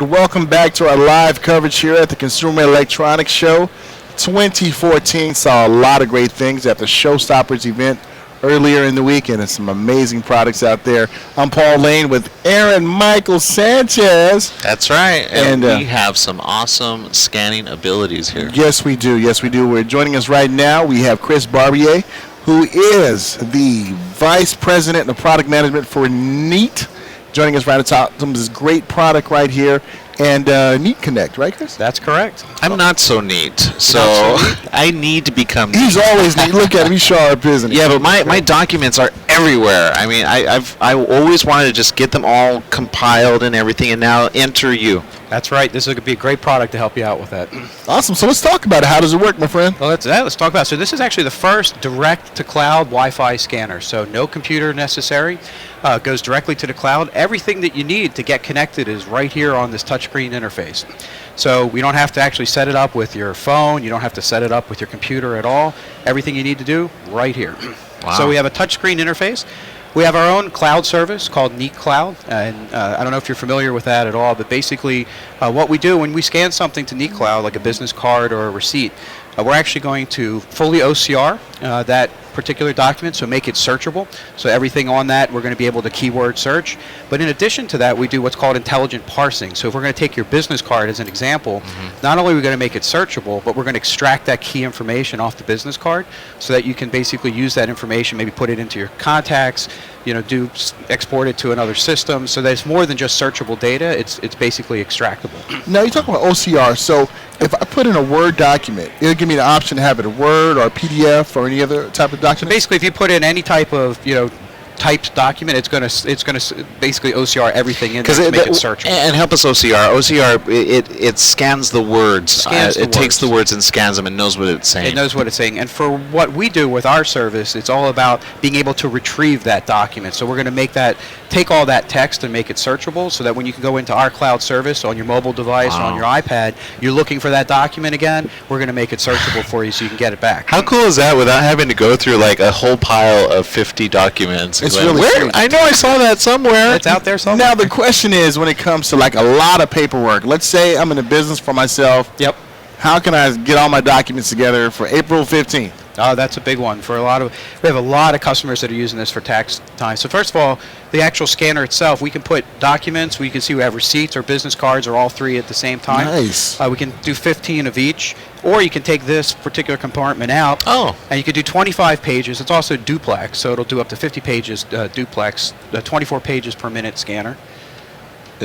Welcome back to our live coverage here at the Consumer Electronics Show 2014. Saw a lot of great things at the Showstoppers event earlier in the week, and some amazing products out there. I'm Paul Lane with Aaron Michael Sanchez. That's right. And we have some awesome scanning abilities here. Yes, we do. Yes, we do. We're joining us right now. We have Chris Barbier, who is the Vice President of Product Management for Neat, joining us right at the top. Some of this great product right here. And Neat Connect, right, Chris? That's correct. I'm not so neat, so I need to become neat. He's always neat. Look at him. He's sharp, isn't he? Yeah, but my documents are everywhere. I mean, I always wanted to just get them all compiled and everything, and now enter you. That's right. This is going to be a great product to help you out with that. Awesome. So let's talk about it. How does it work, my friend? Well, let's talk about it. So this is actually the first direct-to-cloud Wi-Fi scanner. So no computer necessary. It goes directly to the cloud. Everything that you need to get connected is right here on this touchscreen interface. So we don't have to actually set it up with your phone. You don't have to set it up with your computer at all. Everything you need to do right here. Wow. So we have a touchscreen interface. We have our own cloud service called Neat Cloud, and I don't know if you're familiar with that at all, but basically what we do when we scan something to Neat Cloud, like a business card or a receipt, we're actually going to fully OCR that particular document, so make it searchable. So everything on that, we're going to be able to keyword search. But in addition to that, we do what's called intelligent parsing. So if we're going to take your business card as an example, not only are we going to make it searchable, but we're going to extract that key information off the business card so that you can basically use that information, maybe put it into your contacts, export it to another system, so that it's more than just searchable data. It's basically extractable. Now, you talk about OCR. So if I put in a Word document, it'll give me the option to have it a Word or a PDF or any other type of document? So basically, if you put in any type of, typed document, it's going to basically OCR everything in there to make it searchable. And help us OCR. OCR, it scans the words. It takes the words and scans them and knows what it's saying. It knows what it's saying. And for what we do with our service, it's all about being able to retrieve that document. So we're going to take all that text and make it searchable so that when you can go into our cloud service on your mobile device or on your iPad, you're looking for that document again, we're going to make it searchable for you so you can get it back. How cool is that without having to go through like a whole pile of 50 documents? It's really Where? I know I saw that somewhere. It's out there somewhere. Now, the question is, when it comes to like a lot of paperwork, let's say I'm in a business for myself. Yep. How can I get all my documents together for April 15th? Oh, that's a big one. We have a lot of customers that are using this for tax time. So first of all, the actual scanner itself, we can put documents, we can see we have receipts or business cards or all three at the same time. Nice. We can do 15 of each, or you can take this particular compartment out. Oh. And you can do 25 pages. It's also duplex, so it'll do up to 50 pages duplex, 24 pages per minute scanner.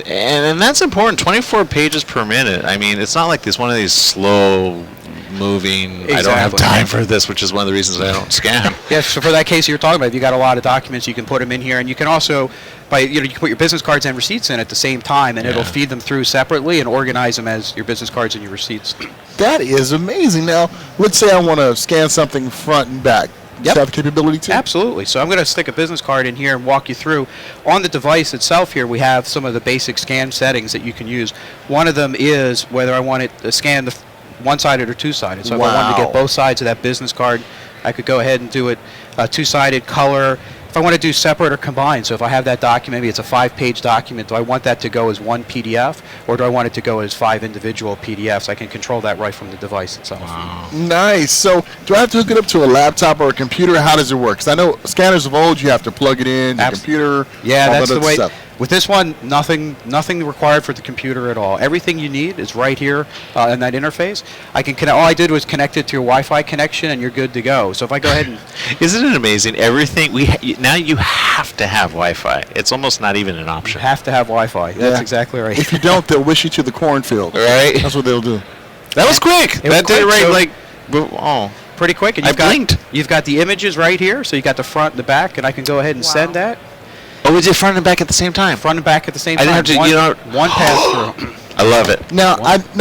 And that's important, 24 pages per minute. I mean, it's not like one of these slow moving, Exactly. I don't have time for this, which is one of the reasons I don't scan. Yes, so for that case you're talking about, if you got a lot of documents, you can put them in here, and you can also, you can put your business cards and receipts in at the same time, and it'll feed them through separately and organize them as your business cards and your receipts. That is amazing. Now, let's say I want to scan something front and back. Does that have capability too? Absolutely. So I'm going to stick a business card in here and walk you through. On the device itself here, we have some of the basic scan settings that you can use. One of them is whether I want it to scan the one-sided or two-sided. So if I wanted to get both sides of that business card, I could go ahead and do it two-sided, color. If I want to do separate or combined, so if I have that document, maybe it's a 5-page document, do I want that to go as one PDF, or do I want it to go as 5 individual PDFs? I can control that right from the device itself. Wow. Nice. So do I have to hook it up to a laptop or a computer? How does it work? Because I know scanners of old, you have to plug it in, your computer, yeah, all that's that the way. stuff. With this one, nothing required for the computer at all. Everything you need is right here in that interface. All I did was connect it to your Wi-Fi connection, and you're good to go. So if I go ahead and isn't it amazing? Everything now you have to have Wi-Fi. It's almost not even an option. You have to have Wi-Fi. That's exactly right. If you don't, they'll wish you to the cornfield. Right. That's what they'll do. That was quick. That did it right. So pretty quick. And you've got the images right here. So you got the front and the back, and I can go ahead and send that. Oh, is it front and back at the same time? Front and back at the same time. I didn't have to, one pass through. I love it. Now,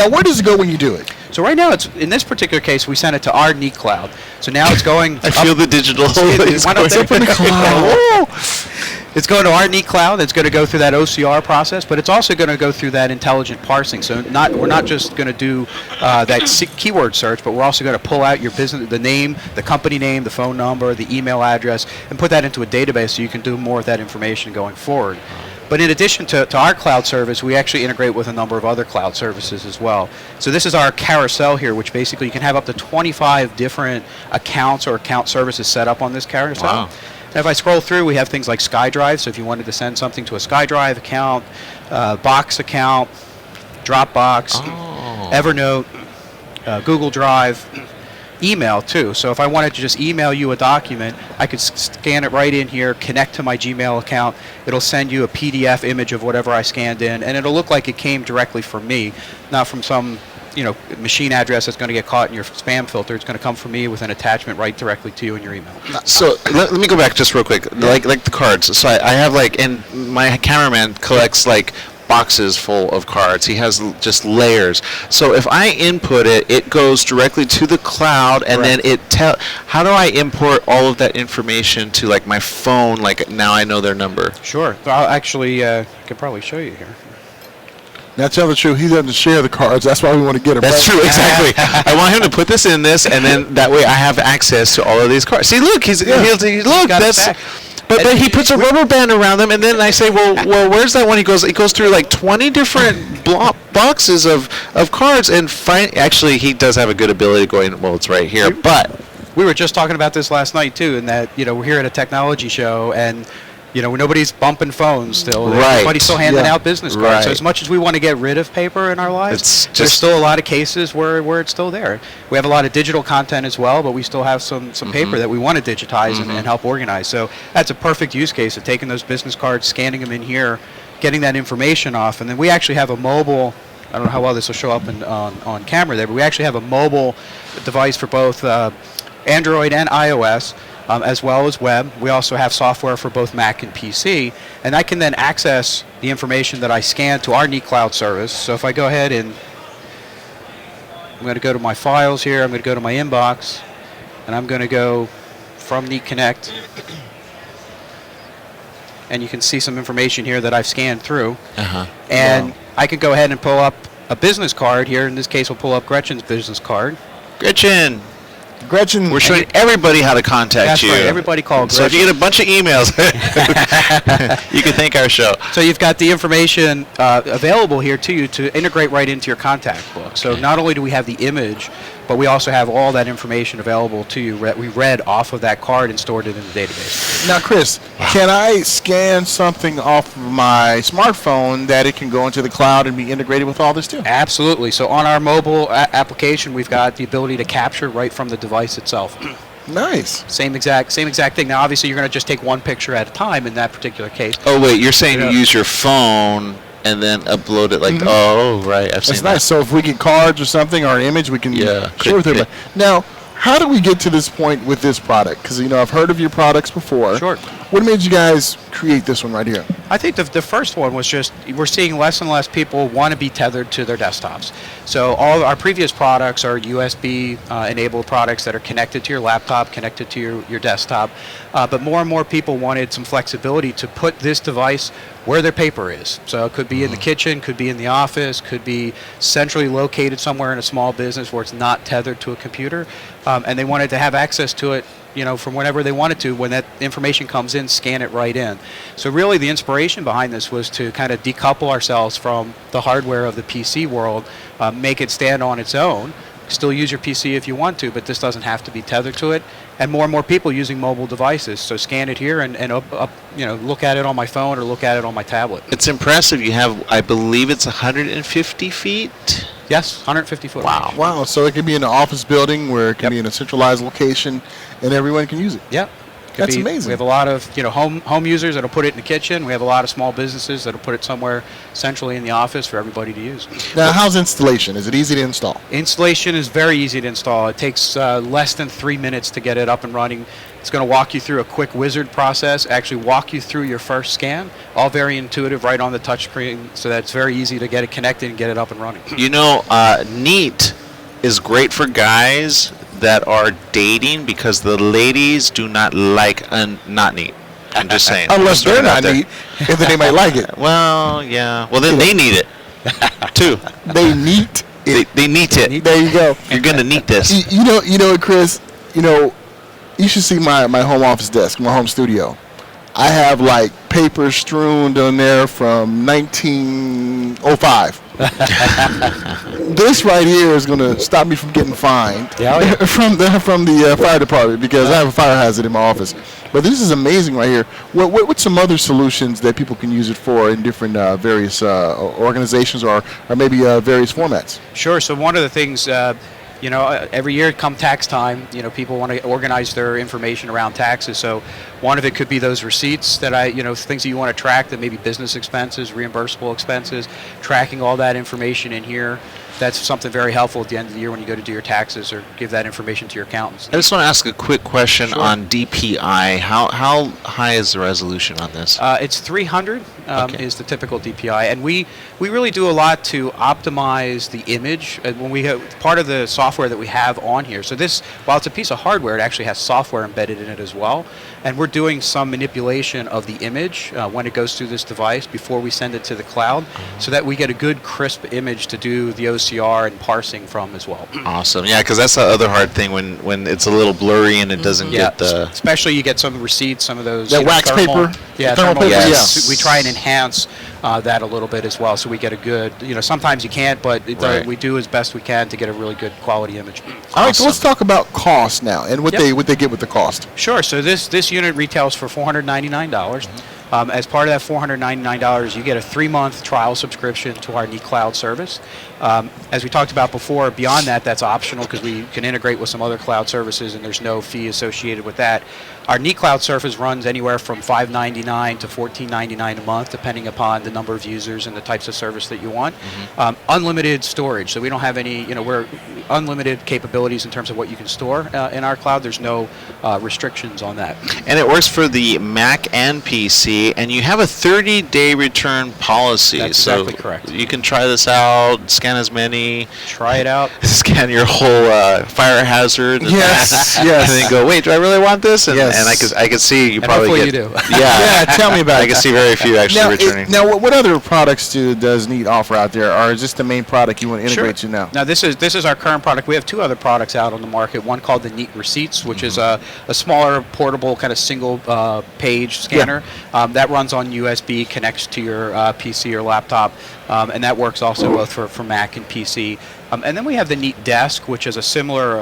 where does it go when you do it? So right now, in this particular case, we sent it to our Neat Cloud. So now it's going. I feel the digital. It's up in the cloud. It's going to our Neat Cloud. It's going to go through that OCR process, but it's also going to go through that intelligent parsing. So we're not just going to do that keyword search, but we're also going to pull out your business, the name, the company name, the phone number, the email address, and put that into a database so you can do more with that information going forward. But in addition to our cloud service, we actually integrate with a number of other cloud services as well. So this is our carousel here, which basically you can have up to 25 different accounts or account services set up on this carousel. Wow. And if I scroll through, we have things like SkyDrive. So if you wanted to send something to a SkyDrive account, Box account, Dropbox, Evernote, Google Drive, email too. So if I wanted to just email you a document, I could scan it right in here, connect to my Gmail account. It'll send you a PDF image of whatever I scanned in, and it'll look like it came directly from me, not from some machine address that's going to get caught in your spam filter. It's going to come from me with an attachment right directly to you in your email. So let me go back just real quick, like the cards. So I have and my cameraman collects boxes full of cards. He has just layers. So if I input it, it goes directly to the cloud, and then how do I import all of that information to my phone? Now I know their number. Sure. I'll actually I could probably show you here. Now, tell the truth, he doesn't share the cards. That's why we want to get him. That's true, exactly. I want him to put this in this, and then that way I have access to all of these cards. See, look, look, that's. But he puts a rubber band around them, and then I say, well, where's that one? He goes through 20 different boxes of cards, and actually he does have a good ability going. Well, it's right here, but we were just talking about this last night too, in that we're here at a technology show, and nobody's bumping phones still. Right. Everybody's still handing out business cards. Right. So as much as we want to get rid of paper in our lives, there's still a lot of cases where it's still there. We have a lot of digital content as well, but we still have some paper that we want to digitize and help organize. So that's a perfect use case of taking those business cards, scanning them in here, getting that information off. And then we actually have a mobile, I don't know how well this will show up on camera there, but we actually have a mobile device for both Android and iOS. As well as web. We also have software for both Mac and PC, and I can then access the information that I scan to our Neat Cloud service. So if I go ahead and I'm going to go to my files here, I'm going to go to my inbox, and I'm going to go from Neat Connect, and you can see some information here that I've scanned through. And I could go ahead and pull up a business card here. In this case, we'll pull up Gretchen's business card. Gretchen, we're showing everybody how to contact you. That's right. Everybody call Gretchen. So if you get a bunch of emails, you can thank our show. So you've got the information available here to you to integrate right into your contact book. So not only do we have the image, but we also have all that information available to you. We read off of that card and stored it in the database. Now, Chris, can I scan something off of my smartphone that it can go into the cloud and be integrated with all this too? Absolutely. So on our mobile application, we've got the ability to capture right from the device itself. Nice. Same exact thing. Now, obviously, you're going to just take one picture at a time in that particular case. Oh, wait, you're saying you use your phone and then upload it oh, right. I've seen That's nice. So if we get cards or something or an image, we can share with everybody. Now, how do we get to this point with this product? Because, I've heard of your products before. Sure. What made you guys create this one right here? I think the first one was just we're seeing less and less people want to be tethered to their desktops. So all of our previous products are USB-enabled products that are connected to your laptop, connected to your desktop. But more and more people wanted some flexibility to put this device where their paper is. So it could be in the kitchen, could be in the office, could be centrally located somewhere in a small business where it's not tethered to a computer. And they wanted to have access to it from whenever they wanted to. When that information comes in, scan it right in. So really the inspiration behind this was to kind of decouple ourselves from the hardware of the PC world, make it stand on its own. Still use your PC if you want to, but this doesn't have to be tethered to it. And more people using mobile devices. So scan it here and look at it on my phone or look at it on my tablet. It's impressive. You have, I believe it's 150 feet? Yes, 150 foot. Wow. Wow. So it can be in an office building where it can be in a centralized location and everyone can use it. Yeah. That's amazing. We have a lot of home users that'll put it in the kitchen. We have a lot of small businesses that'll put it somewhere centrally in the office for everybody to use. Now, how's installation? Is it easy to install? Installation is very easy to install. It takes less than 3 minutes to get it up and running. It's going to walk you through a quick wizard process, actually walk you through your first scan, all very intuitive right on the touchscreen, so that it's very easy to get it connected and get it up and running. Neat is great for guys that are dating because the ladies do not like not neat. I'm just saying. Unless they're not neat, if they might like it. Well, yeah. Well, then they need it, too. They neat it. They neat it. There you go. You're going to neat this. You know, Chris, you should see my home office desk, my home studio. I have papers strewn on there from 1905. This right here is going to stop me from getting fined from the fire department because I have a fire hazard in my office. But this is amazing right here. What's some other solutions that people can use it for in different various organizations or maybe various formats? Sure. So one of the things, every year come tax time, people want to organize their information around taxes. So one of it could be those receipts that things that you want to track, that maybe business expenses, reimbursable expenses, tracking all that information in here. That's something very helpful at the end of the year when you go to do your taxes or give that information to your accountants. I just want to ask a quick question Sure. on DPI. How high is the resolution on this? It's 300 Okay. is the typical DPI, and we really do a lot to optimize the image. When we have part of the software that we have on here. So this, while it's a piece of hardware, it actually has software embedded in it as well. And we're doing some manipulation of the image when it goes through this device before we send it to the cloud, so that we get a good crisp image to do the OCR and parsing from as well. Awesome. Yeah, because that's the other hard thing when it's a little blurry and it doesn't get the. Especially you get some receipts, some of those. That wax thermal, paper? Yeah, Thermal thermal. paper, Yes. yeah. We try and enhance that a little bit as well, so we get a good. Sometimes you can't, but Right. we do as best we can to get a really good quality image. All right, so let's talk about cost now and what Yep. they get with the cost. Sure. So this unit retails for $499. As part of that $499, you get a 3-month trial subscription to our Neat Cloud service. As we talked about before, beyond that, that's optional because we can integrate with some other cloud services, and there's no fee associated with that. Our Neat Cloud service runs anywhere from $599 to $1499 a month, depending upon the number of users and the types of service that you want. Unlimited storage, so we don't have any. We're unlimited capabilities in terms of what you can store in our cloud. There's no restrictions on that. And it works for the Mac and PC, and you have a 30-day return policy. That's so exactly correct. You can try this out, scan as many, Try it out. scan your whole fire hazard. And Yes, yes. And then go, wait, do I really want this? And, Yes. and I could see you And probably hopefully get. you do. Yeah. Yeah, tell me about I it. can see very few actually returning. Now, what other products does Neat offer out there, or is this the main product you want to integrate to now? Now this is our current product. We have 2 other products out on the market. One called the Neat Receipts, which is a smaller, portable, kind of single page scanner that runs on USB, connects to your PC or laptop, and that works also both for Mac and PC. And then we have the Neatdesk, which is a similar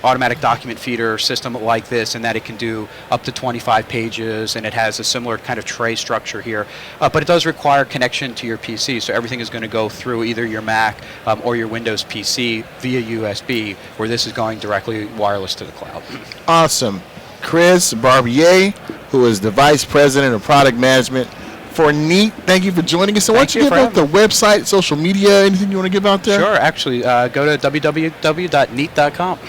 automatic document feeder system like this, in that it can do up to 25 pages, and it has a similar kind of tray structure here. But it does require connection to your PC, so everything is going to go through either your Mac or your Windows PC via USB, where this is going directly wireless to the cloud. Awesome. Chris Barbier, who is the Vice President of Product Management for Neat. Thank you for joining us. So why don't Thank you you give for out the website, social media, anything you want to give out there? Sure, actually, go to www.neat.com.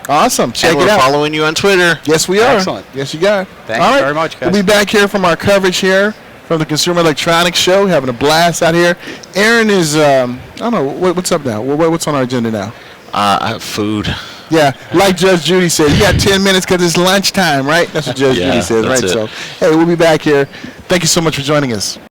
Awesome. Check and it we're out. following you on Twitter. Yes, we are. Excellent. Yes, you got. Thanks All right. very much, guys. We'll be back here from our coverage here from the Consumer Electronics Show, having a blast out here. Aaron is, I don't know, what's up now? What's on our agenda now? Food. Yeah, like Judge Judy said, you got 10 minutes because it's lunchtime, right? That's what Judge Yeah, Judy says, that's right? it. So, hey, we'll be back here. Thank you so much for joining us.